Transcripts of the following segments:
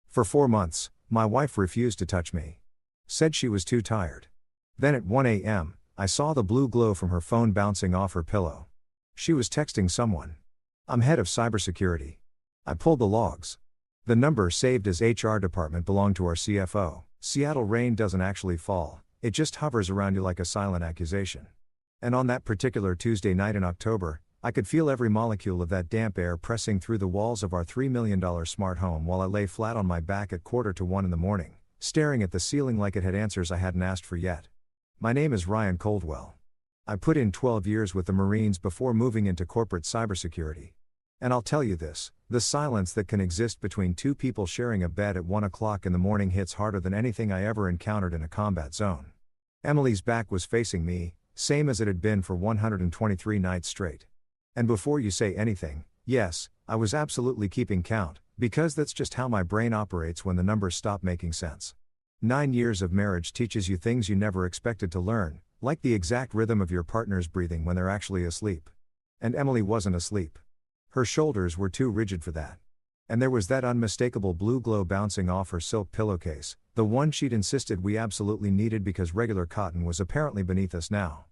For 4 months, my wife refused to touch me. Said she was too tired. Then at 1 a.m., I saw the blue glow from her phone bouncing off her pillow. She was texting someone. I'm head of cybersecurity. I pulled the logs. The number saved as HR department belonged to our CFO. Seattle rain doesn't actually fall, it just hovers around you like a silent accusation. And on that particular Tuesday night in October, I could feel every molecule of that damp air pressing through the walls of our $3 million smart home while I lay flat on my back at 1:45 in the morning, staring at the ceiling like it had answers I hadn't asked for yet. My name is Ryan Coldwell. I put in 12 years with the Marines before moving into corporate cybersecurity. And I'll tell you this, the silence that can exist between two people sharing a bed at 1 o'clock in the morning hits harder than anything I ever encountered in a combat zone. Emily's back was facing me, same as it had been for 123 nights straight. And before you say anything, yes, I was absolutely keeping count, because that's just how my brain operates when the numbers stop making sense. 9 years of marriage teaches you things you never expected to learn, like the exact rhythm of your partner's breathing when they're actually asleep. And Emily wasn't asleep. Her shoulders were too rigid for that. And there was that unmistakable blue glow bouncing off her silk pillowcase, the one she'd insisted we absolutely needed because regular cotton was apparently beneath us now.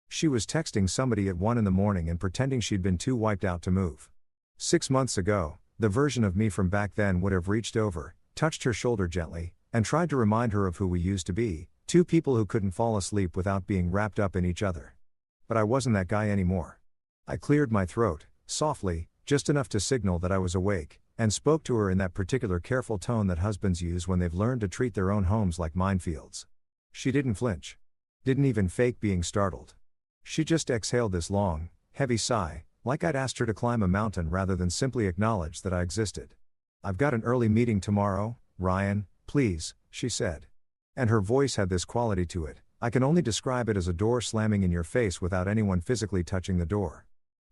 She was texting somebody at 1 in the morning and pretending she'd been too wiped out to move. 6 months ago, the version of me from back then would have reached over, touched her shoulder gently, and tried to remind her of who we used to be, two people who couldn't fall asleep without being wrapped up in each other. But I wasn't that guy anymore. I cleared my throat, softly, just enough to signal that I was awake, and spoke to her in that particular careful tone that husbands use when they've learned to treat their own homes like minefields. She didn't flinch. Didn't even fake being startled. She just exhaled this long, heavy sigh, like I'd asked her to climb a mountain rather than simply acknowledge that I existed. I've got an early meeting tomorrow, Ryan, please, she said. And her voice had this quality to it, I can only describe it as a door slamming in your face without anyone physically touching the door.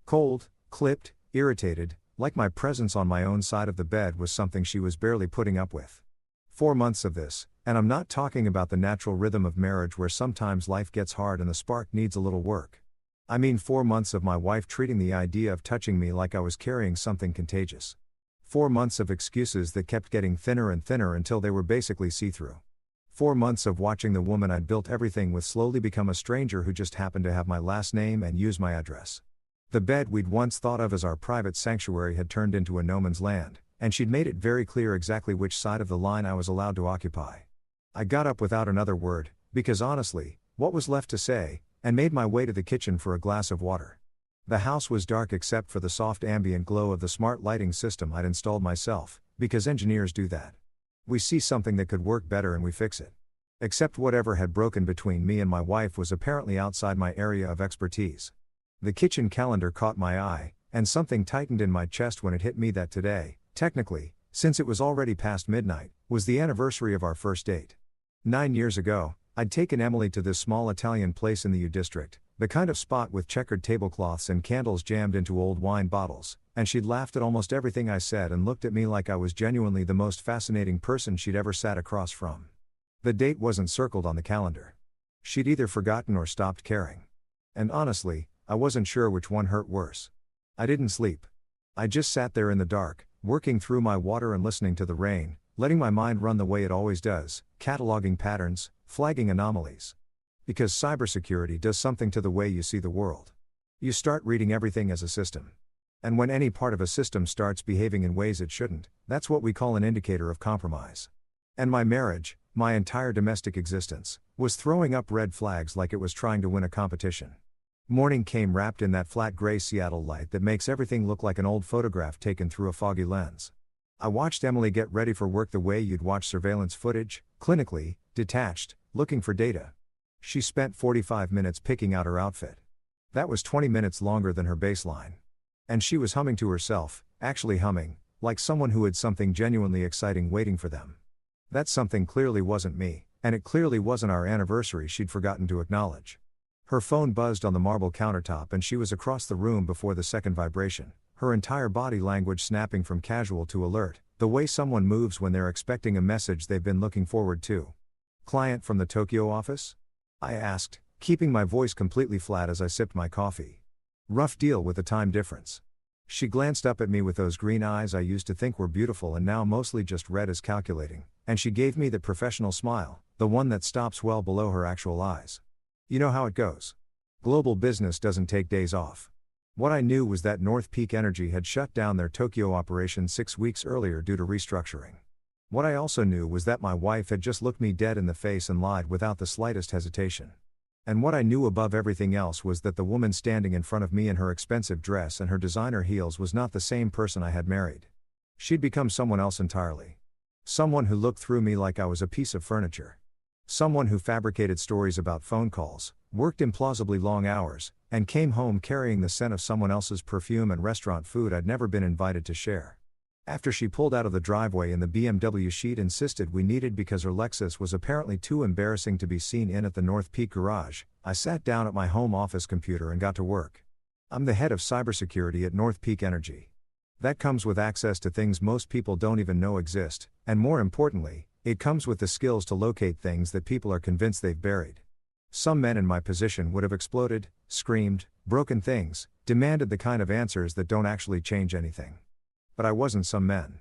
Cold, clipped, irritated, like my presence on my own side of the bed was something she was barely putting up with. 4 months of this, and I'm not talking about the natural rhythm of marriage where sometimes life gets hard and the spark needs a little work. I mean 4 months of my wife treating the idea of touching me like I was carrying something contagious. 4 months of excuses that kept getting thinner and thinner until they were basically see-through. 4 months of watching the woman I'd built everything with slowly become a stranger who just happened to have my last name and use my address. The bed we'd once thought of as our private sanctuary had turned into a no man's land, and she'd made it very clear exactly which side of the line I was allowed to occupy. I got up without another word, because honestly, what was left to say, and made my way to the kitchen for a glass of water. The house was dark except for the soft ambient glow of the smart lighting system I'd installed myself, because engineers do that. We see something that could work better and we fix it. Except whatever had broken between me and my wife was apparently outside my area of expertise. The kitchen calendar caught my eye, and something tightened in my chest when it hit me that today, technically, since it was already past midnight, was the anniversary of our first date. 9 years ago, I'd taken Emily to this small Italian place in the U District, the kind of spot with checkered tablecloths and candles jammed into old wine bottles, and she'd laughed at almost everything I said and looked at me like I was genuinely the most fascinating person she'd ever sat across from. The date wasn't circled on the calendar. She'd either forgotten or stopped caring. And honestly, I wasn't sure which one hurt worse. I didn't sleep. I just sat there in the dark, working through my water and listening to the rain, letting my mind run the way it always does, cataloging patterns, flagging anomalies. Because cybersecurity does something to the way you see the world. You start reading everything as a system. And when any part of a system starts behaving in ways it shouldn't, that's what we call an indicator of compromise. And my marriage, my entire domestic existence, was throwing up red flags like it was trying to win a competition. Morning came wrapped in that flat gray Seattle light that makes everything look like an old photograph taken through a foggy lens. I watched Emily get ready for work the way you'd watch surveillance footage, clinically, detached, looking for data. She spent 45 minutes picking out her outfit. That was 20 minutes longer than her baseline. And she was humming to herself, actually humming, like someone who had something genuinely exciting waiting for them. That something clearly wasn't me, and it clearly wasn't our anniversary she'd forgotten to acknowledge. Her phone buzzed on the marble countertop and she was across the room before the second vibration, her entire body language snapping from casual to alert, the way someone moves when they're expecting a message they've been looking forward to. "Client from the Tokyo office?" I asked, keeping my voice completely flat as I sipped my coffee. "Rough deal with the time difference." She glanced up at me with those green eyes I used to think were beautiful and now mostly just read as calculating, and she gave me the professional smile, the one that stops well below her actual eyes. You know how it goes. Global business doesn't take days off. What I knew was that North Peak Energy had shut down their Tokyo operation 6 weeks earlier due to restructuring. What I also knew was that my wife had just looked me dead in the face and lied without the slightest hesitation. And what I knew above everything else was that the woman standing in front of me in her expensive dress and her designer heels was not the same person I had married. She'd become someone else entirely. Someone who looked through me like I was a piece of furniture. Someone who fabricated stories about phone calls, worked implausibly long hours, and came home carrying the scent of someone else's perfume and restaurant food I'd never been invited to share. After she pulled out of the driveway in the BMW she'd insisted we needed because her Lexus was apparently too embarrassing to be seen in at the North Peak garage, I sat down at my home office computer and got to work. I'm the head of cybersecurity at North Peak Energy. That comes with access to things most people don't even know exist, and more importantly, it comes with the skills to locate things that people are convinced they've buried. Some men in my position would have exploded, screamed, broken things, demanded the kind of answers that don't actually change anything. But I wasn't some men.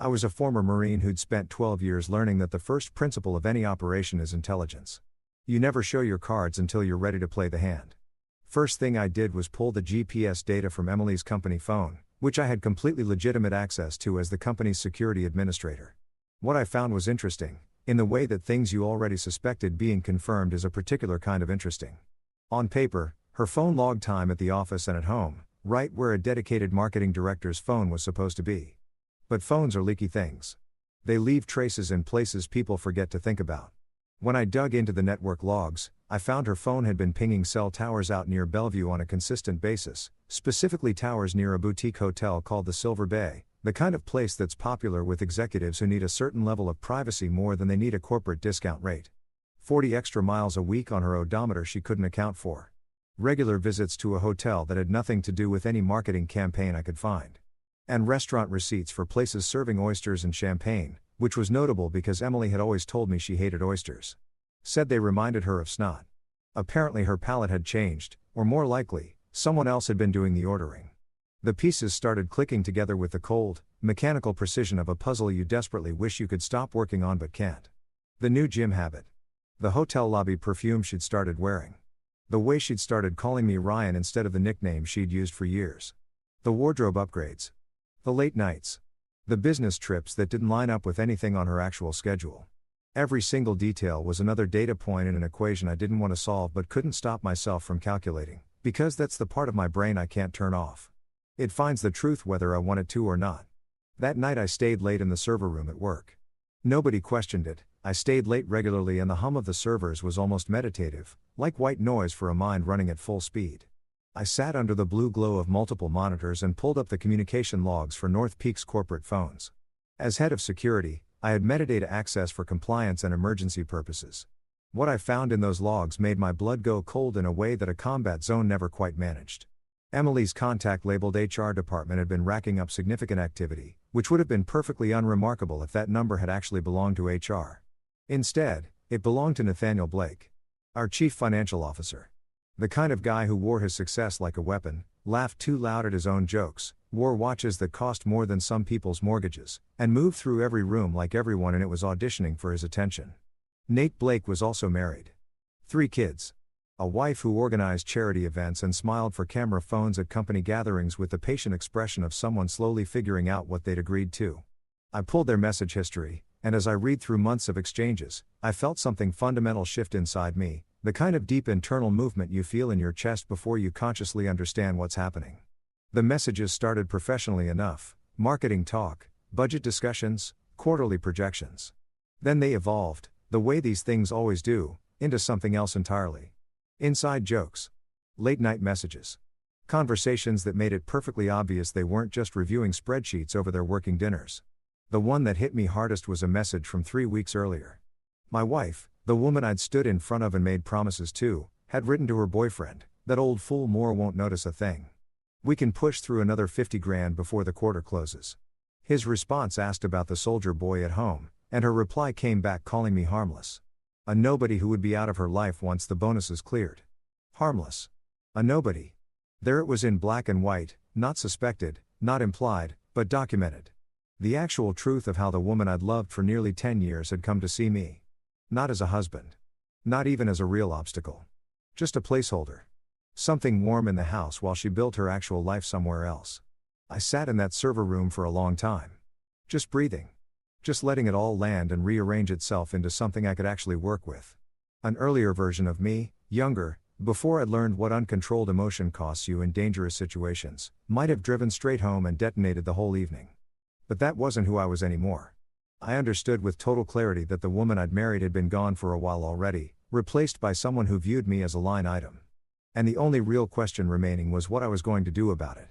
I was a former Marine who'd spent 12 years learning that the first principle of any operation is intelligence. You never show your cards until you're ready to play the hand. First thing I did was pull the GPS data from Emily's company phone, which I had completely legitimate access to as the company's security administrator. What I found was interesting, in the way that things you already suspected being confirmed is a particular kind of interesting. On paper, her phone logged time at the office and at home, right where a dedicated marketing director's phone was supposed to be. But phones are leaky things. They leave traces in places people forget to think about. When I dug into the network logs, I found her phone had been pinging cell towers out near Bellevue on a consistent basis, specifically towers near a boutique hotel called the Silver Bay, the kind of place that's popular with executives who need a certain level of privacy more than they need a corporate discount rate. 40 extra miles a week on her odometer she couldn't account for. Regular visits to a hotel that had nothing to do with any marketing campaign I could find. And restaurant receipts for places serving oysters and champagne, which was notable because Emily had always told me she hated oysters. Said they reminded her of snot. Apparently her palate had changed, or more likely, someone else had been doing the ordering. The pieces started clicking together with the cold, mechanical precision of a puzzle you desperately wish you could stop working on but can't. The new gym habit. The hotel lobby perfume she'd started wearing. The way she'd started calling me Ryan instead of the nickname she'd used for years. The wardrobe upgrades. The late nights. The business trips that didn't line up with anything on her actual schedule. Every single detail was another data point in an equation I didn't want to solve but couldn't stop myself from calculating, because that's the part of my brain I can't turn off. It finds the truth whether I want it to or not. That night I stayed late in the server room at work. Nobody questioned it. I stayed late regularly and the hum of the servers was almost meditative, like white noise for a mind running at full speed. I sat under the blue glow of multiple monitors and pulled up the communication logs for North Peak's corporate phones. As head of security, I had metadata access for compliance and emergency purposes. What I found in those logs made my blood go cold in a way that a combat zone never quite managed. Emily's contact-labeled HR department had been racking up significant activity, which would have been perfectly unremarkable if that number had actually belonged to HR. Instead, it belonged to Nathaniel Blake, our chief financial officer. The kind of guy who wore his success like a weapon, laughed too loud at his own jokes, wore watches that cost more than some people's mortgages, and moved through every room like everyone in it was auditioning for his attention. Nate Blake was also married. 3 kids. A wife who organized charity events and smiled for camera phones at company gatherings with the patient expression of someone slowly figuring out what they'd agreed to. I pulled their message history, and as I read through months of exchanges, I felt something fundamental shift inside me, the kind of deep internal movement you feel in your chest before you consciously understand what's happening. The messages started professionally enough, marketing talk, budget discussions, quarterly projections. Then they evolved, the way these things always do, into something else entirely. Inside jokes. Late night messages. Conversations that made it perfectly obvious they weren't just reviewing spreadsheets over their working dinners. The one that hit me hardest was a message from 3 weeks earlier. My wife, the woman I'd stood in front of and made promises to, had written to her boyfriend, "That old fool Moore won't notice a thing. We can push through another 50 grand before the quarter closes." His response asked about the soldier boy at home, and her reply came back calling me harmless. A nobody who would be out of her life once the bonuses cleared. Harmless. A nobody. There it was in black and white, not suspected, not implied, but documented. The actual truth of how the woman I'd loved for nearly 10 years had come to see me. Not as a husband. Not even as a real obstacle. Just a placeholder. Something warm in the house while she built her actual life somewhere else. I sat in that server room for a long time. Just breathing. Just letting it all land and rearrange itself into something I could actually work with. An earlier version of me, younger, before I'd learned what uncontrolled emotion costs you in dangerous situations, might have driven straight home and detonated the whole evening. But that wasn't who I was anymore. I understood with total clarity that the woman I'd married had been gone for a while already, replaced by someone who viewed me as a line item. And the only real question remaining was what I was going to do about it.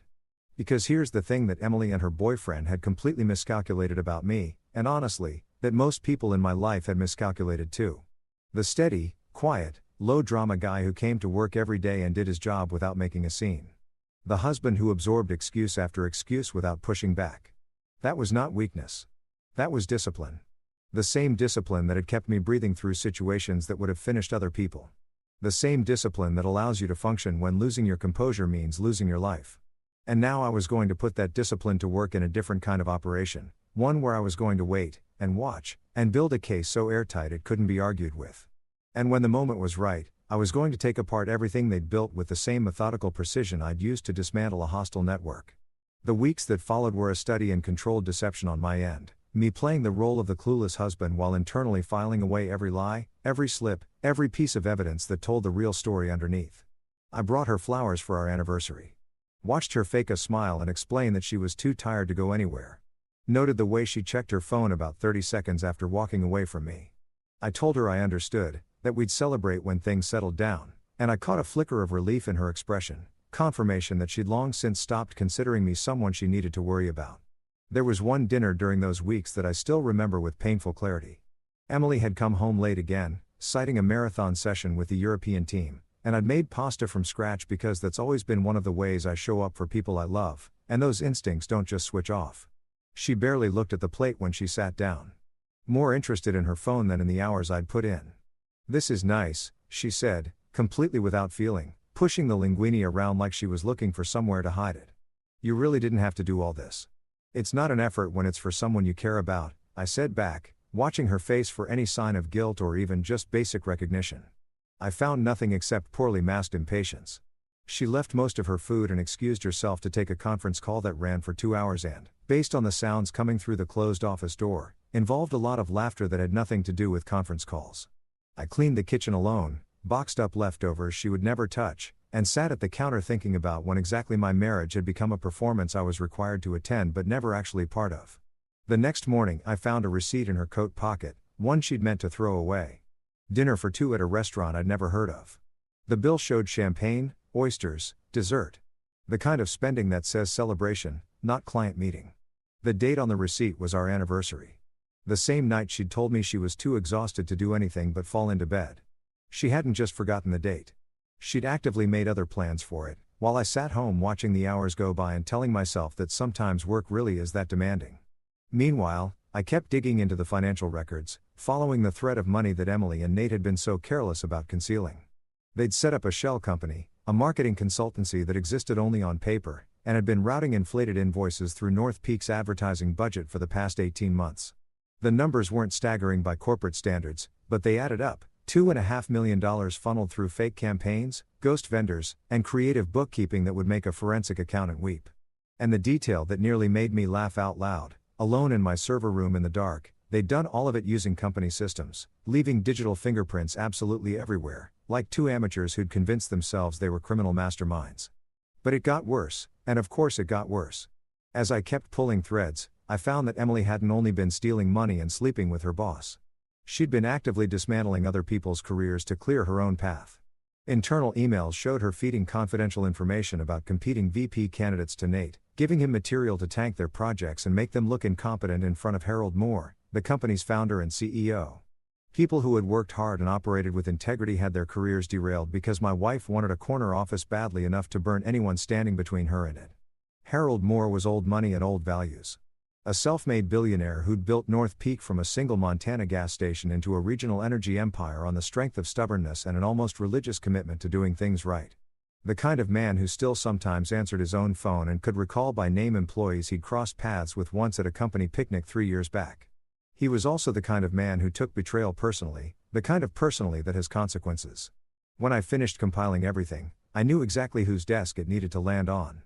Because here's the thing that Emily and her boyfriend had completely miscalculated about me, and honestly, that most people in my life had miscalculated too. The steady, quiet, low-drama guy who came to work every day and did his job without making a scene. The husband who absorbed excuse after excuse without pushing back. That was not weakness. That was discipline. The same discipline that had kept me breathing through situations that would have finished other people. The same discipline that allows you to function when losing your composure means losing your life. And now I was going to put that discipline to work in a different kind of operation, one where I was going to wait, and watch, and build a case so airtight it couldn't be argued with. And when the moment was right, I was going to take apart everything they'd built with the same methodical precision I'd used to dismantle a hostile network. The weeks that followed were a study in controlled deception on my end, me playing the role of the clueless husband while internally filing away every lie, every slip, every piece of evidence that told the real story underneath. I brought her flowers for our anniversary. Watched her fake a smile and explain that she was too tired to go anywhere. Noted the way she checked her phone about 30 seconds after walking away from me. I told her I understood, that we'd celebrate when things settled down, and I caught a flicker of relief in her expression. Confirmation that she'd long since stopped considering me someone she needed to worry about. There was one dinner during those weeks that I still remember with painful clarity. Emily had come home late again, citing a marathon session with the European team, and I'd made pasta from scratch because that's always been one of the ways I show up for people I love, and those instincts don't just switch off. She barely looked at the plate when she sat down. More interested in her phone than in the hours I'd put in. "This is nice," she said, completely without feeling, pushing the linguine around like she was looking for somewhere to hide it. "You really didn't have to do all this." "It's not an effort when it's for someone you care about," I said back, watching her face for any sign of guilt or even just basic recognition. I found nothing except poorly masked impatience. She left most of her food and excused herself to take a conference call that ran for 2 hours and, based on the sounds coming through the closed office door, involved a lot of laughter that had nothing to do with conference calls. I cleaned the kitchen alone, boxed up leftovers she would never touch, and sat at the counter thinking about when exactly my marriage had become a performance I was required to attend but never actually part of. The next morning I found a receipt in her coat pocket, one she'd meant to throw away. Dinner for two at a restaurant I'd never heard of. The bill showed champagne, oysters, dessert. The kind of spending that says celebration, not client meeting. The date on the receipt was our anniversary. The same night she'd told me she was too exhausted to do anything but fall into bed. She hadn't just forgotten the date. She'd actively made other plans for it, while I sat home watching the hours go by and telling myself that sometimes work really is that demanding. Meanwhile, I kept digging into the financial records, following the thread of money that Emily and Nate had been so careless about concealing. They'd set up a shell company, a marketing consultancy that existed only on paper, and had been routing inflated invoices through North Peak's advertising budget for the past 18 months. The numbers weren't staggering by corporate standards, but they added up. $2.5 million funneled through fake campaigns, ghost vendors, and creative bookkeeping that would make a forensic accountant weep. And the detail that nearly made me laugh out loud, alone in my server room in the dark, they'd done all of it using company systems, leaving digital fingerprints absolutely everywhere, like two amateurs who'd convinced themselves they were criminal masterminds. But it got worse, and of course it got worse. As I kept pulling threads, I found that Emily hadn't only been stealing money and sleeping with her boss. She'd been actively dismantling other people's careers to clear her own path. Internal emails showed her feeding confidential information about competing VP candidates to Nate, giving him material to tank their projects and make them look incompetent in front of Harold Moore, the company's founder and CEO. People who had worked hard and operated with integrity had their careers derailed because my wife wanted a corner office badly enough to burn anyone standing between her and it. Harold Moore was old money and old values. A self-made billionaire who'd built North Peak from a single Montana gas station into a regional energy empire on the strength of stubbornness and an almost religious commitment to doing things right. The kind of man who still sometimes answered his own phone and could recall by name employees he'd crossed paths with once at a company picnic 3 years back. He was also the kind of man who took betrayal personally, the kind of personally that has consequences. When I finished compiling everything, I knew exactly whose desk it needed to land on.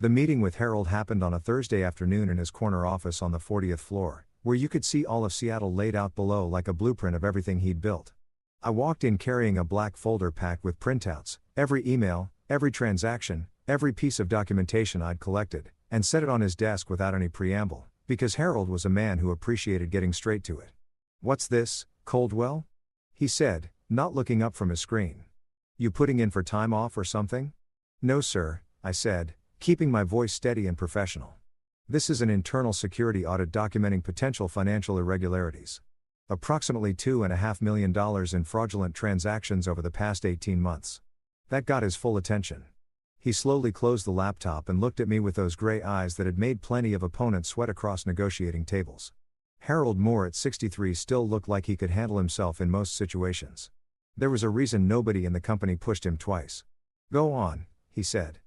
The meeting with Harold happened on a Thursday afternoon in his corner office on the 40th floor, where you could see all of Seattle laid out below like a blueprint of everything he'd built. I walked in carrying a black folder packed with printouts, every email, every transaction, every piece of documentation I'd collected, and set it on his desk without any preamble, because Harold was a man who appreciated getting straight to it. "What's this, Coldwell?" he said, not looking up from his screen. "You putting in for time off or something?" "No sir," I said, keeping my voice steady and professional. "This is an internal security audit documenting potential financial irregularities. Approximately $2.5 million in fraudulent transactions over the past 18 months. That got his full attention. He slowly closed the laptop and looked at me with those gray eyes that had made plenty of opponents sweat across negotiating tables. Harold Moore at 63 still looked like he could handle himself in most situations. There was a reason nobody in the company pushed him twice. "Go on," he said.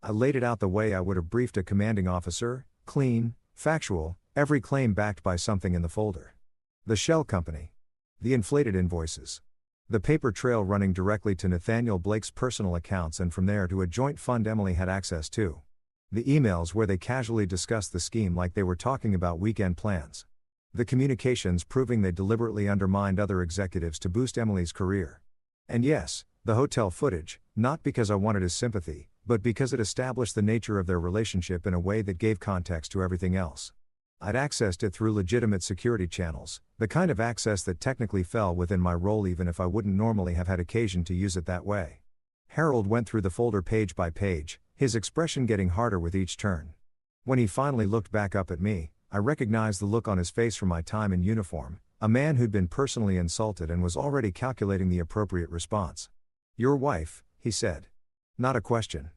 I laid it out the way I would have briefed a commanding officer, clean, factual, every claim backed by something in the folder. The shell company. The inflated invoices. The paper trail running directly to Nathaniel Blake's personal accounts and from there to a joint fund Emily had access to. The emails where they casually discussed the scheme like they were talking about weekend plans. The communications proving they deliberately undermined other executives to boost Emily's career. And yes, the hotel footage, not because I wanted his sympathy, but because it established the nature of their relationship in a way that gave context to everything else. I'd accessed it through legitimate security channels, the kind of access that technically fell within my role even if I wouldn't normally have had occasion to use it that way. Harold went through the folder page by page, his expression getting harder with each turn. When he finally looked back up at me, I recognized the look on his face from my time in uniform, a man who'd been personally insulted and was already calculating the appropriate response. "Your wife," he said. Not a question.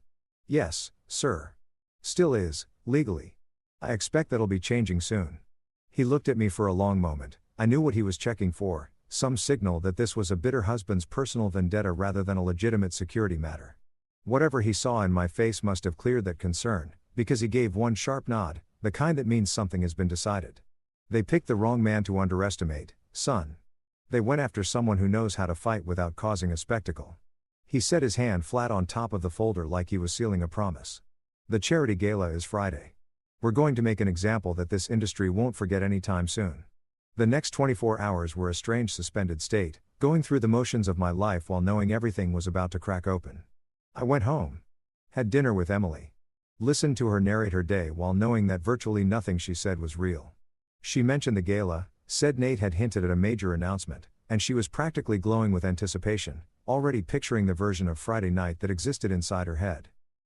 "Yes, sir. Still is, legally. I expect that'll be changing soon." He looked at me for a long moment. I knew what he was checking for, some signal that this was a bitter husband's personal vendetta rather than a legitimate security matter. Whatever he saw in my face must have cleared that concern, because he gave one sharp nod, the kind that means something has been decided. "They picked the wrong man to underestimate, son. They went after someone who knows how to fight without causing a spectacle." He set his hand flat on top of the folder like he was sealing a promise. "The charity gala is Friday. We're going to make an example that this industry won't forget anytime soon." The next 24 hours were a strange suspended state, going through the motions of my life while knowing everything was about to crack open. I went home. Had dinner with Emily. Listened to her narrate her day while knowing that virtually nothing she said was real. She mentioned the gala, said Nate had hinted at a major announcement, and she was practically glowing with anticipation, already picturing the version of Friday night that existed inside her head.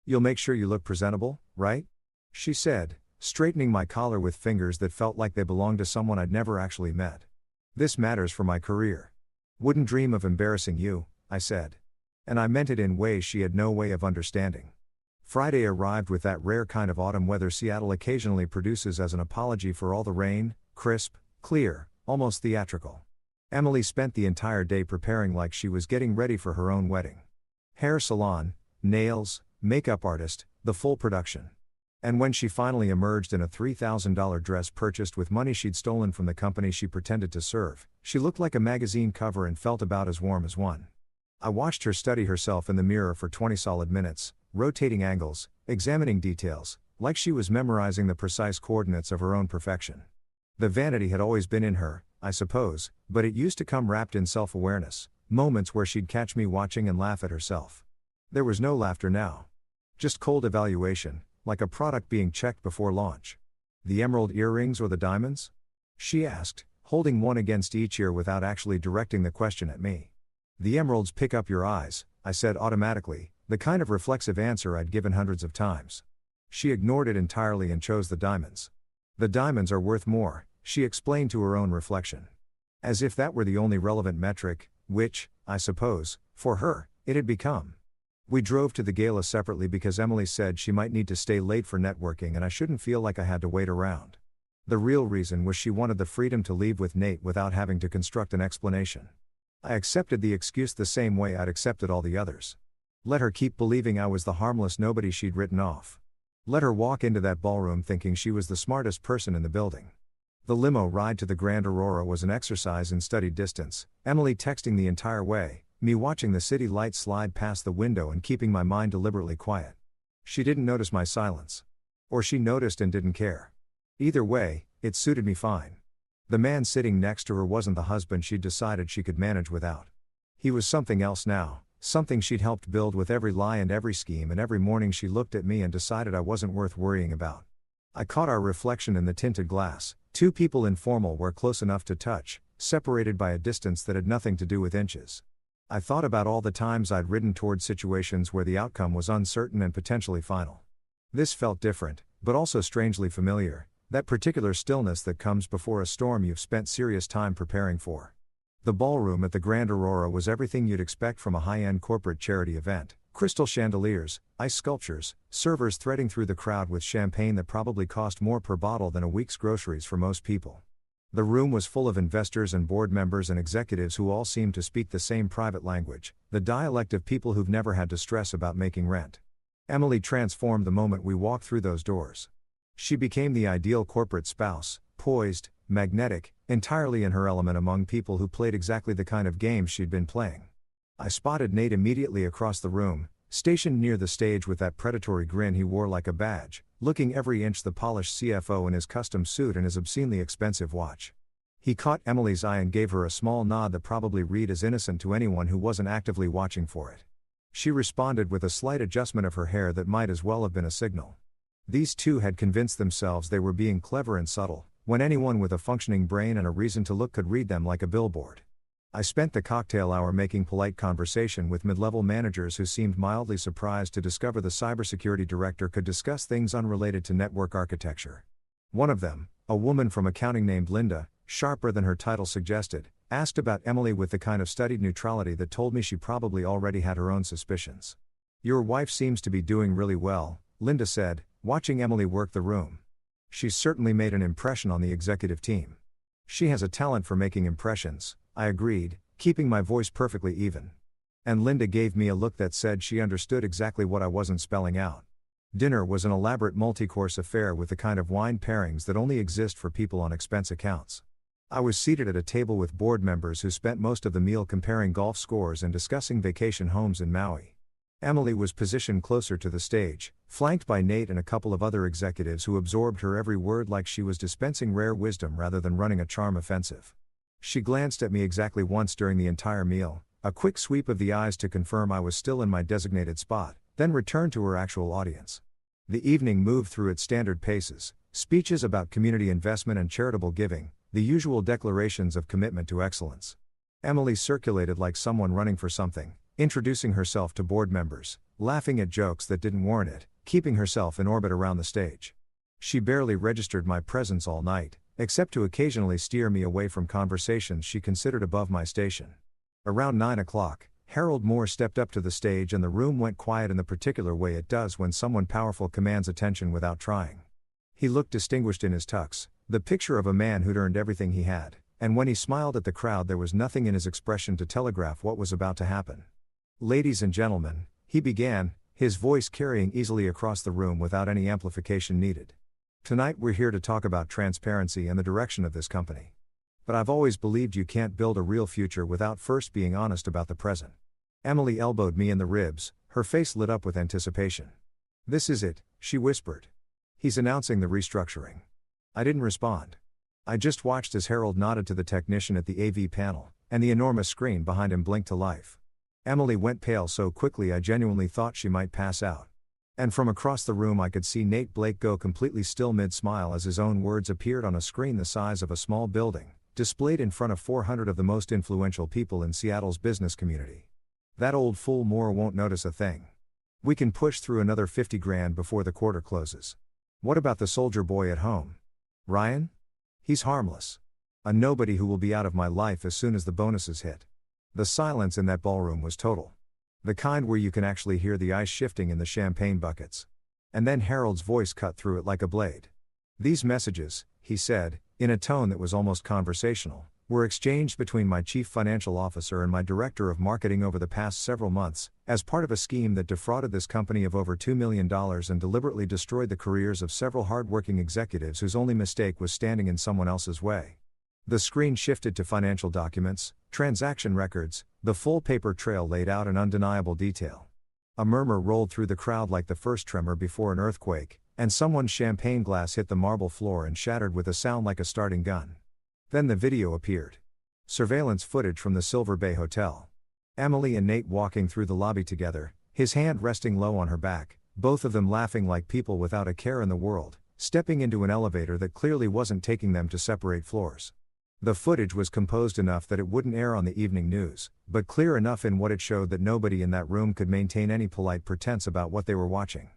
"You'll make sure you look presentable, right?" she said, straightening my collar with fingers that felt like they belonged to someone I'd never actually met. "This matters for my career." "Wouldn't dream of embarrassing you," I said. And I meant it in ways she had no way of understanding. Friday arrived with that rare kind of autumn weather Seattle occasionally produces as an apology for all the rain, crisp, clear, almost theatrical. Emily spent the entire day preparing like she was getting ready for her own wedding. Hair salon, nails, makeup artist, the full production. And when she finally emerged in a $3,000 dress purchased with money she'd stolen from the company she pretended to serve, she looked like a magazine cover and felt about as warm as one. I watched her study herself in the mirror for 20 solid minutes, rotating angles, examining details, like she was memorizing the precise coordinates of her own perfection. The vanity had always been in her, I suppose, but it used to come wrapped in self-awareness, moments where she'd catch me watching and laugh at herself. There was no laughter now. Just cold evaluation, like a product being checked before launch. "The emerald earrings or the diamonds?" she asked, holding one against each ear without actually directing the question at me. "The emeralds pick up your eyes," I said automatically, the kind of reflexive answer I'd given hundreds of times. She ignored it entirely and chose the diamonds. "The diamonds are worth more," she explained to her own reflection. As if that were the only relevant metric, which, I suppose, for her, it had become. We drove to the gala separately because Emily said she might need to stay late for networking and I shouldn't feel like I had to wait around. The real reason was she wanted the freedom to leave with Nate without having to construct an explanation. I accepted the excuse the same way I'd accepted all the others. Let her keep believing I was the harmless nobody she'd written off. Let her walk into that ballroom thinking she was the smartest person in the building. The limo ride to the Grand Aurora was an exercise in studied distance, Emily texting the entire way, me watching the city lights slide past the window and keeping my mind deliberately quiet. She didn't notice my silence. Or she noticed and didn't care. Either way, it suited me fine. The man sitting next to her wasn't the husband she'd decided she could manage without. He was something else now, something she'd helped build with every lie and every scheme, and every morning she looked at me and decided I wasn't worth worrying about. I caught our reflection in the tinted glass, two people informal were close enough to touch, separated by a distance that had nothing to do with inches. I thought about all the times I'd ridden toward situations where the outcome was uncertain and potentially final. This felt different, but also strangely familiar, that particular stillness that comes before a storm you've spent serious time preparing for. The ballroom at the Grand Aurora was everything you'd expect from a high-end corporate charity event: crystal chandeliers, ice sculptures, servers threading through the crowd with champagne that probably cost more per bottle than a week's groceries for most people. The room was full of investors and board members and executives who all seemed to speak the same private language, the dialect of people who've never had to stress about making rent. Emily transformed the moment we walked through those doors. She became the ideal corporate spouse, poised, magnetic, entirely in her element among people who played exactly the kind of games she'd been playing. I spotted Nate immediately across the room, stationed near the stage with that predatory grin he wore like a badge, looking every inch the polished CFO in his custom suit and his obscenely expensive watch. He caught Emily's eye and gave her a small nod that probably read as innocent to anyone who wasn't actively watching for it. She responded with a slight adjustment of her hair that might as well have been a signal. These two had convinced themselves they were being clever and subtle, when anyone with a functioning brain and a reason to look could read them like a billboard. I spent the cocktail hour making polite conversation with mid-level managers who seemed mildly surprised to discover the cybersecurity director could discuss things unrelated to network architecture. One of them, a woman from accounting named Linda, sharper than her title suggested, asked about Emily with the kind of studied neutrality that told me she probably already had her own suspicions. "Your wife seems to be doing really well," Linda said, watching Emily work the room. "She's certainly made an impression on the executive team." "She has a talent for making impressions," I agreed, keeping my voice perfectly even. And Linda gave me a look that said she understood exactly what I wasn't spelling out. Dinner was an elaborate multi-course affair with the kind of wine pairings that only exist for people on expense accounts. I was seated at a table with board members who spent most of the meal comparing golf scores and discussing vacation homes in Maui. Emily was positioned closer to the stage, flanked by Nate and a couple of other executives who absorbed her every word like she was dispensing rare wisdom rather than running a charm offensive. She glanced at me exactly once during the entire meal, a quick sweep of the eyes to confirm I was still in my designated spot, then returned to her actual audience. The evening moved through its standard paces: speeches about community investment and charitable giving, the usual declarations of commitment to excellence. Emily circulated like someone running for something, introducing herself to board members, laughing at jokes that didn't warrant it, keeping herself in orbit around the stage. She barely registered my presence all night, except to occasionally steer me away from conversations she considered above my station. Around 9 o'clock, Harold Moore stepped up to the stage and the room went quiet in the particular way it does when someone powerful commands attention without trying. He looked distinguished in his tux, the picture of a man who'd earned everything he had, and when he smiled at the crowd there was nothing in his expression to telegraph what was about to happen. "Ladies and gentlemen," he began, his voice carrying easily across the room without any amplification needed. "Tonight we're here to talk about transparency and the direction of this company. But I've always believed you can't build a real future without first being honest about the present." Emily elbowed me in the ribs, her face lit up with anticipation. "This is it," she whispered. "He's announcing the restructuring." I didn't respond. I just watched as Harold nodded to the technician at the AV panel, and the enormous screen behind him blinked to life. Emily went pale so quickly I genuinely thought she might pass out. And from across the room I could see Nate Blake go completely still mid-smile as his own words appeared on a screen the size of a small building, displayed in front of 400 of the most influential people in Seattle's business community. "That old fool Moore won't notice a thing. We can push through another 50 grand before the quarter closes. What about the soldier boy at home? Ryan? He's harmless. A nobody who will be out of my life as soon as the bonuses hit." The silence in that ballroom was total. The kind where you can actually hear the ice shifting in the champagne buckets. And then Harold's voice cut through it like a blade. "These messages," he said, in a tone that was almost conversational, were exchanged between my chief financial officer and my director of marketing over the past several months, as part of a scheme that defrauded this company of over $2 million and deliberately destroyed the careers of several hard-working executives whose only mistake was standing in someone else's way. The screen shifted to financial documents, transaction records, the full paper trail laid out in undeniable detail. A murmur rolled through the crowd like the first tremor before an earthquake, and someone's champagne glass hit the marble floor and shattered with a sound like a starting gun. Then the video appeared. Surveillance footage from the Silver Bay Hotel. Emily and Nate walking through the lobby together, his hand resting low on her back, both of them laughing like people without a care in the world, stepping into an elevator that clearly wasn't taking them to separate floors. The footage was composed enough that it wouldn't air on the evening news, but clear enough in what it showed that nobody in that room could maintain any polite pretense about what they were watching.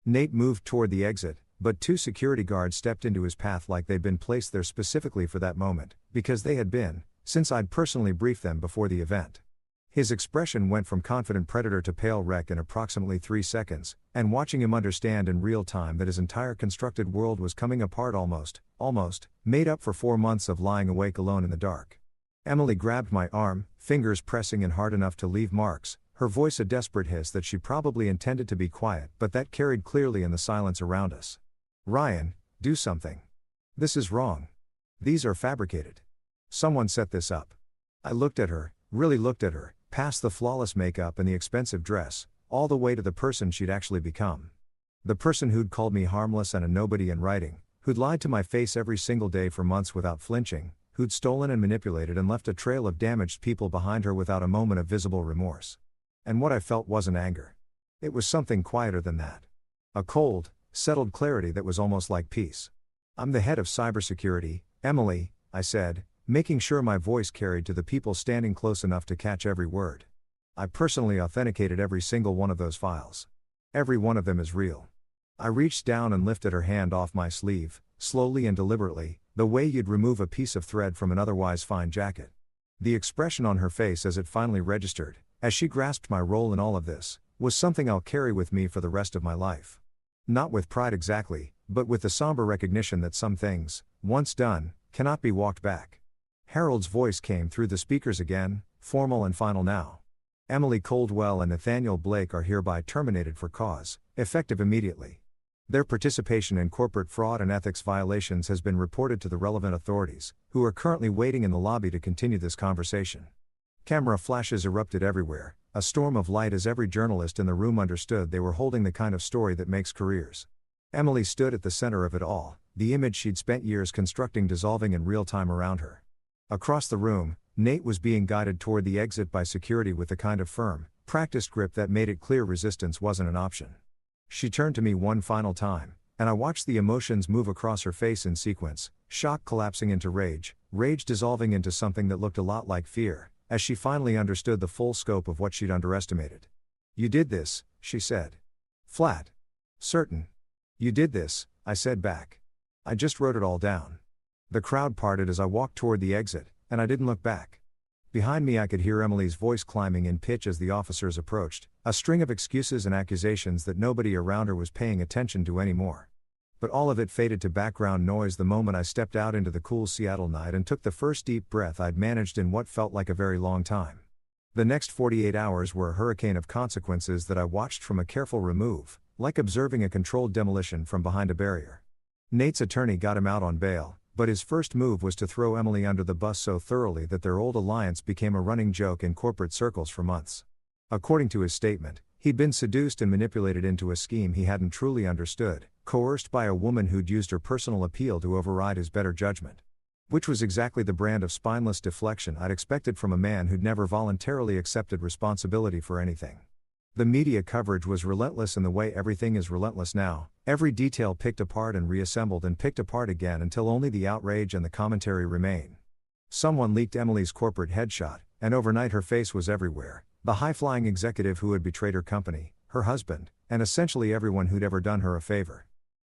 Nate moved toward the exit, but two security guards stepped into his path like they'd been placed there specifically for that moment, because they had been, since I'd personally briefed them before the event. His expression went from confident predator to pale wreck in approximately 3 seconds, and watching him understand in real time that his entire constructed world was coming apart almost, made up for 4 months of lying awake alone in the dark. Emily grabbed my arm, fingers pressing in hard enough to leave marks, her voice a desperate hiss that she probably intended to be quiet but that carried clearly in the silence around us. "Ryan, do something. This is wrong. These are fabricated. Someone set this up." I looked at her, really looked at her, past the flawless makeup and the expensive dress, all the way to the person she'd actually become. The person who'd called me harmless and a nobody in writing, who'd lied to my face every single day for months without flinching, who'd stolen and manipulated and left a trail of damaged people behind her without a moment of visible remorse. And what I felt wasn't anger. It was something quieter than that. A cold, settled clarity that was almost like peace. "I'm the head of cybersecurity, Emily," I said, making sure my voice carried to the people standing close enough to catch every word. "I personally authenticated every single one of those files. Every one of them is real." I reached down and lifted her hand off my sleeve, slowly and deliberately, the way you'd remove a piece of thread from an otherwise fine jacket. The expression on her face as it finally registered, as she grasped my role in all of this, was something I'll carry with me for the rest of my life. Not with pride exactly, but with the somber recognition that some things, once done, cannot be walked back. Harold's voice came through the speakers again, formal and final now. "Emily Coldwell and Nathaniel Blake are hereby terminated for cause, effective immediately. Their participation in corporate fraud and ethics violations has been reported to the relevant authorities, who are currently waiting in the lobby to continue this conversation." Camera flashes erupted everywhere, a storm of light as every journalist in the room understood they were holding the kind of story that makes careers. Emily stood at the center of it all, the image she'd spent years constructing dissolving in real time around her. Across the room, Nate was being guided toward the exit by security with the kind of firm, practiced grip that made it clear resistance wasn't an option. She turned to me one final time, and I watched the emotions move across her face in sequence, shock collapsing into rage, rage dissolving into something that looked a lot like fear, as she finally understood the full scope of what she'd underestimated. "You did this," she said. Flat. "Certain. You did this," I said back. "I just wrote it all down." The crowd parted as I walked toward the exit, and I didn't look back. Behind me I could hear Emily's voice climbing in pitch as the officers approached, a string of excuses and accusations that nobody around her was paying attention to anymore. But all of it faded to background noise the moment I stepped out into the cool Seattle night and took the first deep breath I'd managed in what felt like a very long time. The next 48 hours were a hurricane of consequences that I watched from a careful remove, like observing a controlled demolition from behind a barrier. Nate's attorney got him out on bail, but his first move was to throw Emily under the bus so thoroughly that their old alliance became a running joke in corporate circles for months. According to his statement, he'd been seduced and manipulated into a scheme he hadn't truly understood, coerced by a woman who'd used her personal appeal to override his better judgment. Which was exactly the brand of spineless deflection I'd expected from a man who'd never voluntarily accepted responsibility for anything. The media coverage was relentless in the way everything is relentless now, every detail picked apart and reassembled and picked apart again until only the outrage and the commentary remain. Someone leaked Emily's corporate headshot, and overnight her face was everywhere, the high-flying executive who had betrayed her company, her husband, and essentially everyone who'd ever done her a favor.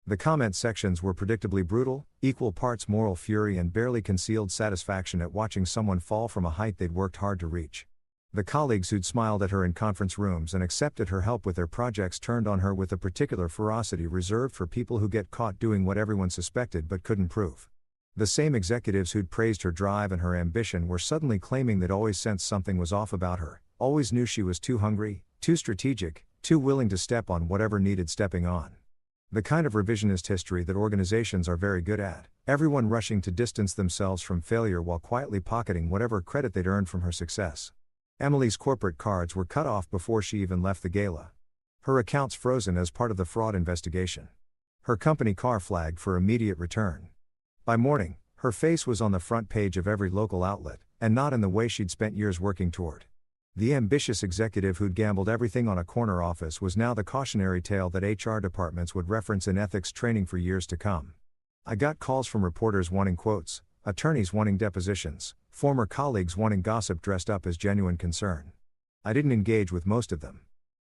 The comment sections were predictably brutal, equal parts moral fury and barely concealed satisfaction at watching someone fall from a height they'd worked hard to reach. The colleagues who'd smiled at her in conference rooms and accepted her help with their projects turned on her with a particular ferocity reserved for people who get caught doing what everyone suspected but couldn't prove. The same executives who'd praised her drive and her ambition were suddenly claiming they'd always sensed something was off about her, always knew she was too hungry, too strategic, too willing to step on whatever needed stepping on. The kind of revisionist history that organizations are very good at, everyone rushing to distance themselves from failure while quietly pocketing whatever credit they'd earned from her success. Emily's corporate cards were cut off before she even left the gala. Her accounts frozen as part of the fraud investigation. Her company car flagged for immediate return. By morning, her face was on the front page of every local outlet, and not in the way she'd spent years working toward. The ambitious executive who'd gambled everything on a corner office was now the cautionary tale that HR departments would reference in ethics training for years to come. I got calls from reporters wanting quotes, attorneys wanting depositions, former colleagues wanting gossip dressed up as genuine concern. I didn't engage with most of them.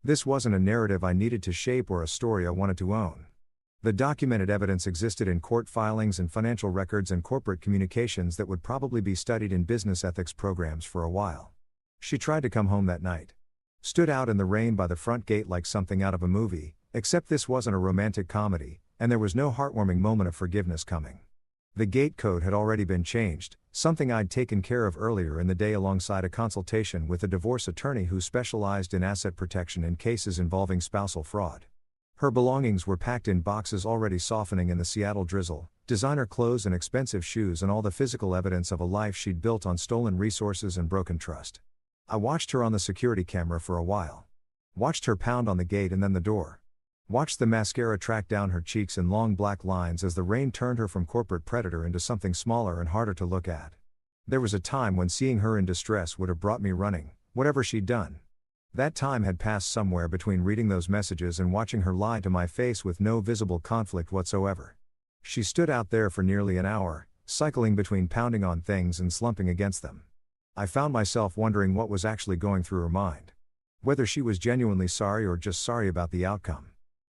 This wasn't a narrative I needed to shape or a story I wanted to own. The documented evidence existed in court filings and financial records and corporate communications that would probably be studied in business ethics programs for a while. She tried to come home that night. Stood out in the rain by the front gate like something out of a movie, except this wasn't a romantic comedy, and there was no heartwarming moment of forgiveness coming. The gate code had already been changed, something I'd taken care of earlier in the day alongside a consultation with a divorce attorney who specialized in asset protection in cases involving spousal fraud. Her belongings were packed in boxes already softening in the Seattle drizzle, designer clothes and expensive shoes and all the physical evidence of a life she'd built on stolen resources and broken trust. I watched her on the security camera for a while. Watched her pound on the gate and then the door. Watched the mascara track down her cheeks in long black lines as the rain turned her from corporate predator into something smaller and harder to look at. There was a time when seeing her in distress would have brought me running, whatever she'd done. That time had passed somewhere between reading those messages and watching her lie to my face with no visible conflict whatsoever. She stood out there for nearly an hour, cycling between pounding on things and slumping against them. I found myself wondering what was actually going through her mind. Whether she was genuinely sorry or just sorry about the outcome.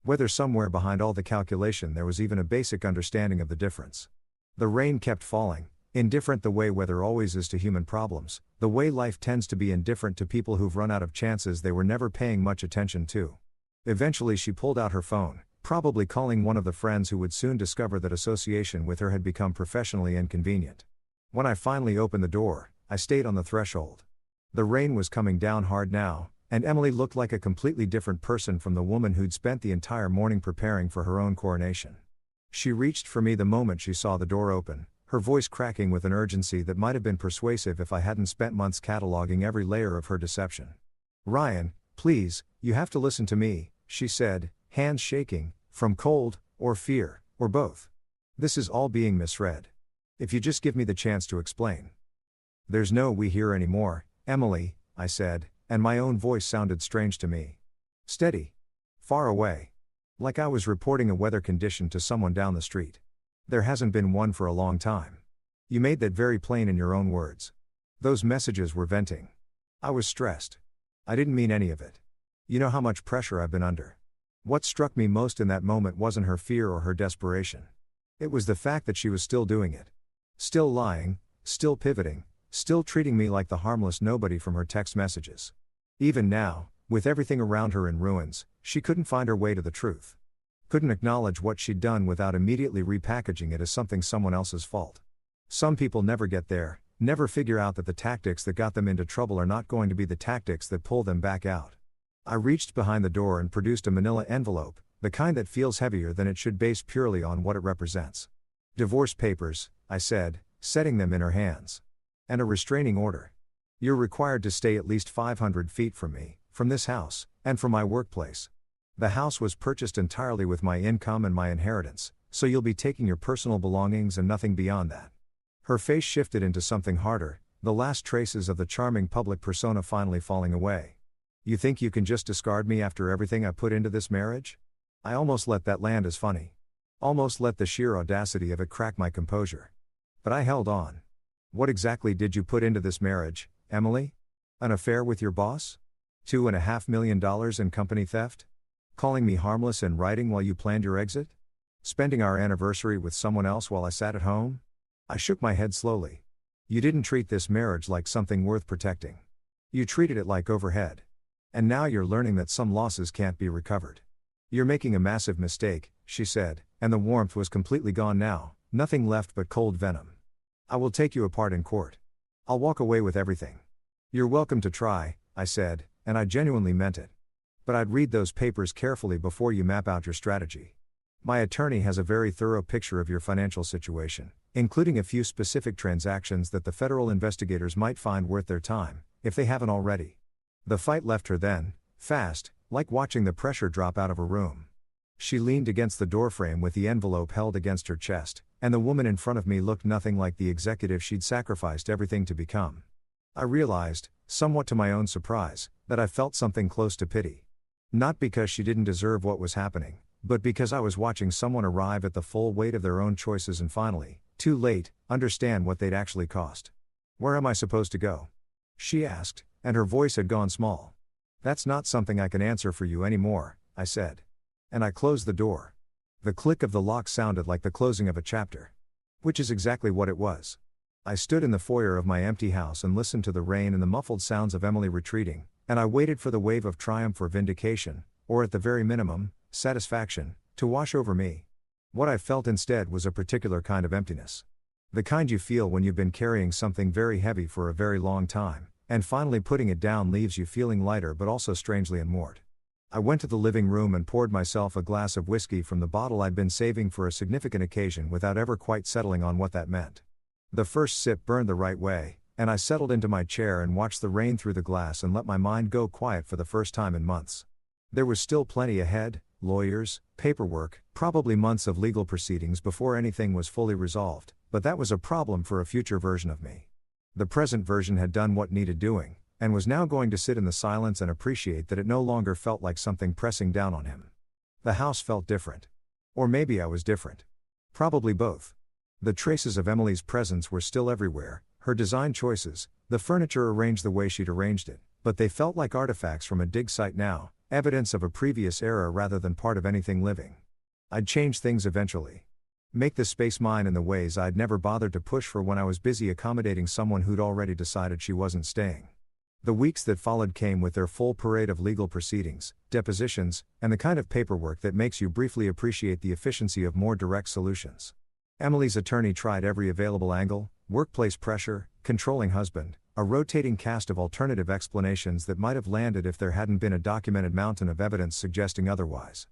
Whether somewhere behind all the calculation there was even a basic understanding of the difference. The rain kept falling, indifferent the way weather always is to human problems, the way life tends to be indifferent to people who've run out of chances they were never paying much attention to. Eventually she pulled out her phone, probably calling one of the friends who would soon discover that association with her had become professionally inconvenient. When I finally opened the door, I stayed on the threshold. The rain was coming down hard now, and Emily looked like a completely different person from the woman who'd spent the entire morning preparing for her own coronation. She reached for me the moment she saw the door open, her voice cracking with an urgency that might have been persuasive if I hadn't spent months cataloging every layer of her deception. "Ryan, please, you have to listen to me," she said, hands shaking, from cold, or fear, or both. "This is all being misread. If you just give me the chance to explain." "There's no we here anymore, Emily," I said, and my own voice sounded strange to me. Steady. Far away. Like I was reporting a weather condition to someone down the street. "There hasn't been one for a long time. You made that very plain in your own words." Those messages were venting. I was stressed. I didn't mean any of it. You know how much pressure I've been under. What struck me most in that moment wasn't her fear or her desperation. It was the fact that she was still doing it. Still lying, still pivoting, still treating me like the harmless nobody from her text messages. Even now, with everything around her in ruins, she couldn't find her way to the truth. Couldn't acknowledge what she'd done without immediately repackaging it as something someone else's fault. Some people never get there, never figure out that the tactics that got them into trouble are not going to be the tactics that pull them back out. I reached behind the door and produced a manila envelope, the kind that feels heavier than it should based purely on what it represents. "Divorce papers," I said, setting them in her hands. "And a restraining order. You're required to stay at least 500 feet from me, from this house, and from my workplace. The house was purchased entirely with my income and my inheritance, so you'll be taking your personal belongings and nothing beyond that." Her face shifted into something harder, the last traces of the charming public persona finally falling away. "You think you can just discard me after everything I put into this marriage?" I almost let that land as funny. Almost let the sheer audacity of it crack my composure. But I held on. "What exactly did you put into this marriage, Emily? An affair with your boss? $2.5 million in company theft? Calling me harmless in writing while you planned your exit? Spending our anniversary with someone else while I sat at home?" I shook my head slowly. "You didn't treat this marriage like something worth protecting. You treated it like overhead. And now you're learning that some losses can't be recovered. You're making a massive mistake," she said, and the warmth was completely gone now, Nothing left but cold venom. I will take you apart in court. I'll walk away with everything. You're welcome to try, I said, and I genuinely meant it. But I'd read those papers carefully before you map out your strategy. My attorney has a very thorough picture of your financial situation, including a few specific transactions that the federal investigators might find worth their time, if they haven't already. The fight left her then, fast, like watching the pressure drop out of a room. She leaned against the doorframe with the envelope held against her chest, and the woman in front of me looked nothing like the executive she'd sacrificed everything to become. I realized, somewhat to my own surprise, that I felt something close to pity. Not because she didn't deserve what was happening, but because I was watching someone arrive at the full weight of their own choices and finally, too late, understand what they'd actually cost. Where am I supposed to go? She asked, and her voice had gone small. That's not something I can answer for you anymore, I said. And I closed the door. The click of the lock sounded like the closing of a chapter. Which is exactly what it was. I stood in the foyer of my empty house and listened to the rain and the muffled sounds of Emily retreating, and I waited for the wave of triumph or vindication, or at the very minimum, satisfaction, to wash over me. What I felt instead was a particular kind of emptiness. The kind you feel when you've been carrying something very heavy for a very long time, and finally putting it down leaves you feeling lighter but also strangely unmoored. I went to the living room and poured myself a glass of whiskey from the bottle I'd been saving for a significant occasion without ever quite settling on what that meant. The first sip burned the right way, and I settled into my chair and watched the rain through the glass and let my mind go quiet for the first time in months. There was still plenty ahead, lawyers, paperwork, probably months of legal proceedings before anything was fully resolved, but that was a problem for a future version of me. The present version had done what needed doing, and was now going to sit in the silence and appreciate that it no longer felt like something pressing down on him. The house felt different. Or maybe I was different. Probably both. The traces of Emily's presence were still everywhere, her design choices, the furniture arranged the way she'd arranged it, but they felt like artifacts from a dig site now, evidence of a previous era rather than part of anything living. I'd change things eventually. Make the space mine in the ways I'd never bothered to push for when I was busy accommodating someone who'd already decided she wasn't staying. The weeks that followed came with their full parade of legal proceedings, depositions, and the kind of paperwork that makes you briefly appreciate the efficiency of more direct solutions. Emily's attorney tried every available angle: workplace pressure, controlling husband, a rotating cast of alternative explanations that might have landed if there hadn't been a documented mountain of evidence suggesting otherwise.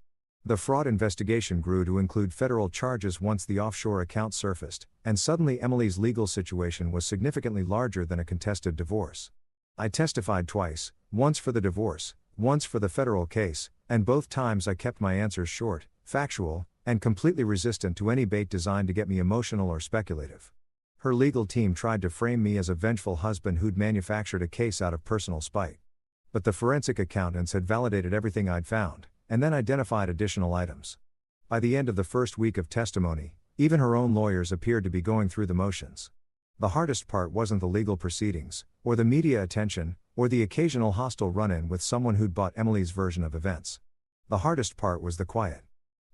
The fraud investigation grew to include federal charges once the offshore account surfaced, and suddenly Emily's legal situation was significantly larger than a contested divorce. I testified twice, once for the divorce, once for the federal case, and both times I kept my answers short, factual, and completely resistant to any bait designed to get me emotional or speculative. Her legal team tried to frame me as a vengeful husband who'd manufactured a case out of personal spite. But the forensic accountants had validated everything I'd found, and then identified additional items. By the end of the first week of testimony, even her own lawyers appeared to be going through the motions. The hardest part wasn't the legal proceedings, or the media attention, or the occasional hostile run-in with someone who'd bought Emily's version of events. The hardest part was the quiet.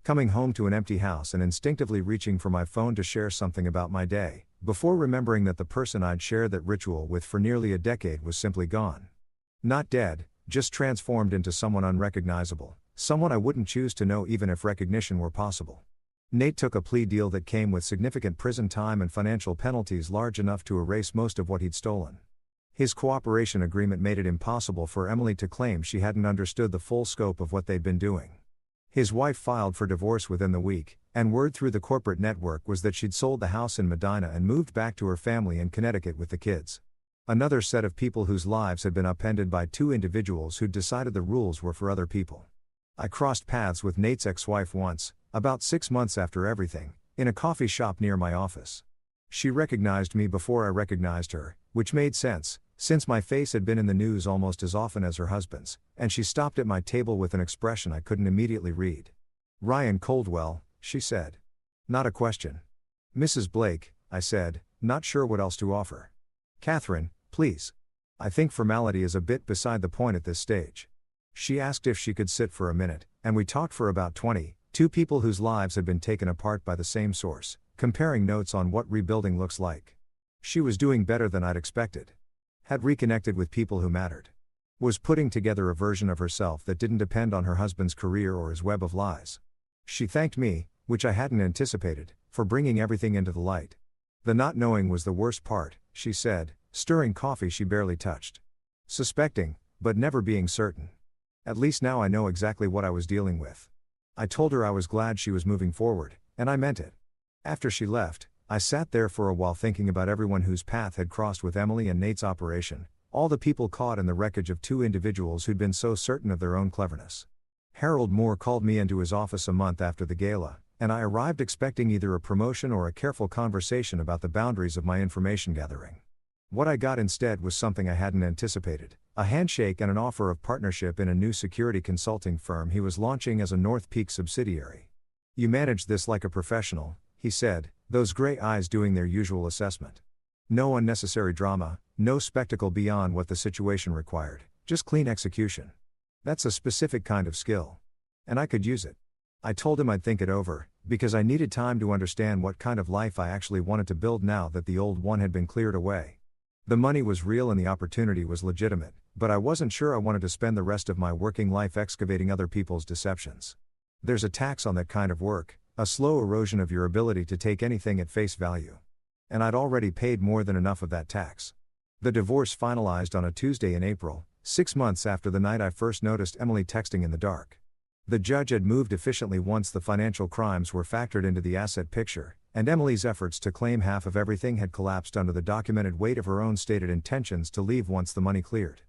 Coming home to an empty house and instinctively reaching for my phone to share something about my day, before remembering that the person I'd shared that ritual with for nearly a decade was simply gone. Not dead, just transformed into someone unrecognizable, someone I wouldn't choose to know even if recognition were possible. Nate took a plea deal that came with significant prison time and financial penalties large enough to erase most of what he'd stolen. His cooperation agreement made it impossible for Emily to claim she hadn't understood the full scope of what they'd been doing. His wife filed for divorce within the week, and word through the corporate network was that she'd sold the house in Medina and moved back to her family in Connecticut with the kids. Another set of people whose lives had been upended by two individuals who'd decided the rules were for other people. I crossed paths with Nate's ex-wife once, about 6 months after everything, in a coffee shop near my office. She recognized me before I recognized her, which made sense, since my face had been in the news almost as often as her husband's, and she stopped at my table with an expression I couldn't immediately read. "Ryan Coldwell," she said. "Not a question." "Mrs. Blake," I said, not sure what else to offer. "Catherine, please." I think formality is a bit beside the point at this stage. She asked if she could sit for a minute, and we talked for about 20, two people whose lives had been taken apart by the same source, comparing notes on what rebuilding looks like. She was doing better than I'd expected. Had reconnected with people who mattered. Was putting together a version of herself that didn't depend on her husband's career or his web of lies. She thanked me, which I hadn't anticipated, for bringing everything into the light. The not knowing was the worst part, she said, stirring coffee she barely touched. Suspecting, but never being certain. At least now I know exactly what I was dealing with. I told her I was glad she was moving forward, and I meant it. After she left, I sat there for a while thinking about everyone whose path had crossed with Emily and Nate's operation, all the people caught in the wreckage of two individuals who'd been so certain of their own cleverness. Harold Moore called me into his office a month after the gala, and I arrived expecting either a promotion or a careful conversation about the boundaries of my information gathering. What I got instead was something I hadn't anticipated, a handshake and an offer of partnership in a new security consulting firm he was launching as a North Peak subsidiary. "You managed this like a professional," he said, those gray eyes doing their usual assessment. "No unnecessary drama, no spectacle beyond what the situation required, just clean execution. That's a specific kind of skill. And I could use it." I told him I'd think it over, because I needed time to understand what kind of life I actually wanted to build now that the old one had been cleared away. The money was real and the opportunity was legitimate, but I wasn't sure I wanted to spend the rest of my working life excavating other people's deceptions. There's a tax on that kind of work, a slow erosion of your ability to take anything at face value. And I'd already paid more than enough of that tax. The divorce finalized on a Tuesday in April, 6 months after the night I first noticed Emily texting in the dark. The judge had moved efficiently once the financial crimes were factored into the asset picture, and Emily's efforts to claim half of everything had collapsed under the documented weight of her own stated intentions to leave once the money cleared.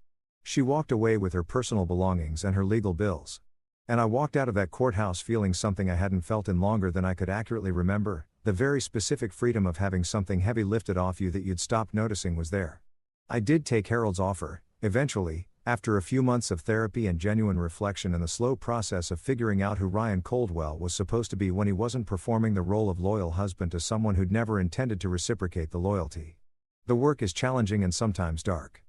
She walked away with her personal belongings and her legal bills. And I walked out of that courthouse feeling something I hadn't felt in longer than I could accurately remember, the very specific freedom of having something heavy lifted off you that you'd stopped noticing was there. I did take Harold's offer, eventually, after a few months of therapy and genuine reflection and the slow process of figuring out who Ryan Coldwell was supposed to be when he wasn't performing the role of loyal husband to someone who'd never intended to reciprocate the loyalty. The work is challenging and sometimes dark.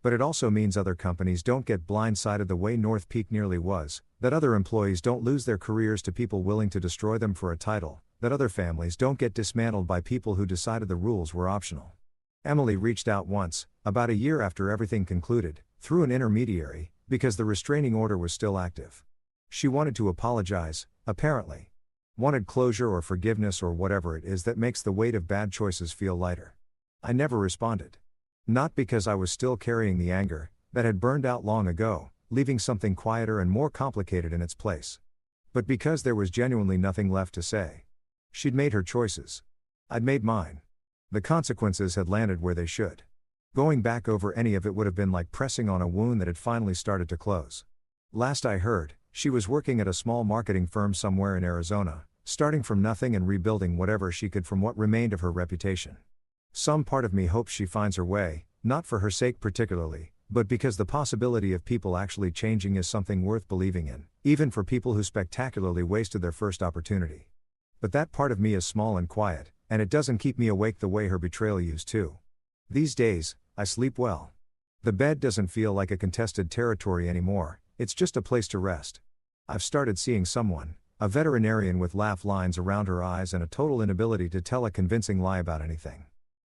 But it also means other companies don't get blindsided the way North Peak nearly was, that other employees don't lose their careers to people willing to destroy them for a title, that other families don't get dismantled by people who decided the rules were optional. Emily reached out once, about a year after everything concluded, through an intermediary, because the restraining order was still active. She wanted to apologize, apparently. Wanted closure or forgiveness or whatever it is that makes the weight of bad choices feel lighter. I never responded. Not because I was still carrying the anger that had burned out long ago, leaving something quieter and more complicated in its place. But because there was genuinely nothing left to say. She'd made her choices. I'd made mine. The consequences had landed where they should. Going back over any of it would have been like pressing on a wound that had finally started to close. Last I heard, she was working at a small marketing firm somewhere in Arizona, starting from nothing and rebuilding whatever she could from what remained of her reputation. Some part of me hopes she finds her way, not for her sake particularly, but because the possibility of people actually changing is something worth believing in, even for people who spectacularly wasted their first opportunity. But that part of me is small and quiet, and it doesn't keep me awake the way her betrayal used to. These days, I sleep well. The bed doesn't feel like a contested territory anymore, it's just a place to rest. I've started seeing someone, a veterinarian with laugh lines around her eyes and a total inability to tell a convincing lie about anything.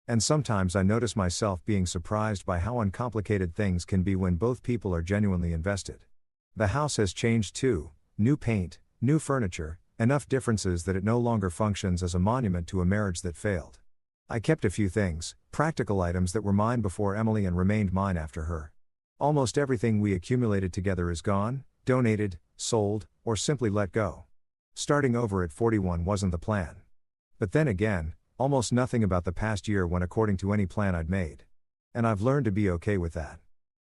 And sometimes I notice myself being surprised by how uncomplicated things can be when both people are genuinely invested. The house has changed too, new paint, new furniture, enough differences that it no longer functions as a monument to a marriage that failed. I kept a few things, practical items that were mine before Emily and remained mine after her. Almost everything we accumulated together is gone, donated, sold, or simply let go. Starting over at 41 wasn't the plan. But then again, almost nothing about the past year went according to any plan I'd made. And I've learned to be okay with that.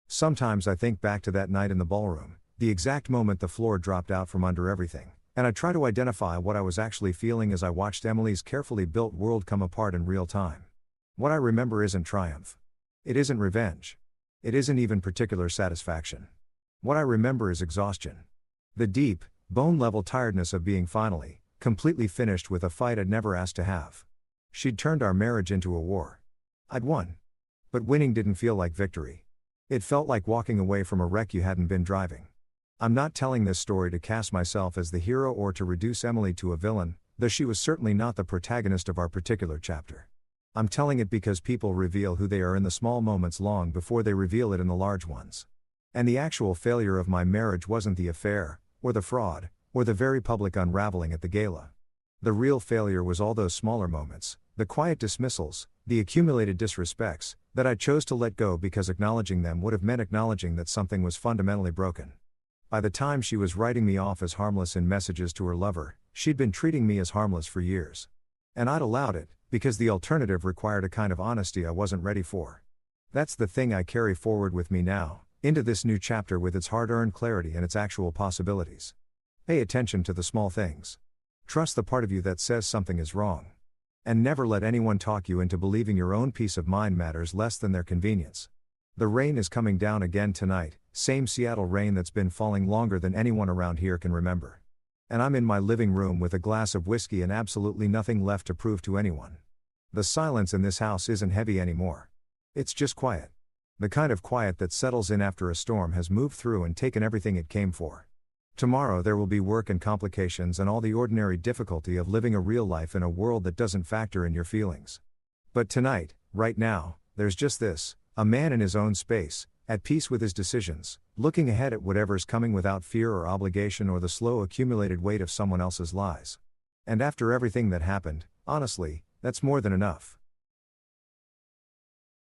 Sometimes I think back to that night in the ballroom, the exact moment the floor dropped out from under everything. And I try to identify what I was actually feeling as I watched Emily's carefully built world come apart in real time. What I remember isn't triumph. It isn't revenge. It isn't even particular satisfaction. What I remember is exhaustion. The deep, bone-level tiredness of being finally, completely finished with a fight I'd never asked to have. She'd turned our marriage into a war. I'd won. But winning didn't feel like victory. It felt like walking away from a wreck you hadn't been driving. I'm not telling this story to cast myself as the hero or to reduce Emily to a villain, though she was certainly not the protagonist of our particular chapter. I'm telling it because people reveal who they are in the small moments long before they reveal it in the large ones. And the actual failure of my marriage wasn't the affair, or the fraud, or the very public unraveling at the gala. The real failure was all those smaller moments, the quiet dismissals, the accumulated disrespects, that I chose to let go because acknowledging them would have meant acknowledging that something was fundamentally broken. By the time she was writing me off as harmless in messages to her lover, she'd been treating me as harmless for years. And I'd allowed it, because the alternative required a kind of honesty I wasn't ready for. That's the thing I carry forward with me now, into this new chapter with its hard-earned clarity and its actual possibilities. Pay attention to the small things. Trust the part of you that says something is wrong. And never let anyone talk you into believing your own peace of mind matters less than their convenience. The rain is coming down again tonight, same Seattle rain that's been falling longer than anyone around here can remember. And I'm in my living room with a glass of whiskey and absolutely nothing left to prove to anyone. The silence in this house isn't heavy anymore. It's just quiet. The kind of quiet that settles in after a storm has moved through and taken everything it came for. Tomorrow there will be work and complications and all the ordinary difficulty of living a real life in a world that doesn't factor in your feelings. But tonight, right now, there's just this, a man in his own space, at peace with his decisions, looking ahead at whatever's coming without fear or obligation or the slow accumulated weight of someone else's lies. And after everything that happened, honestly, that's more than enough.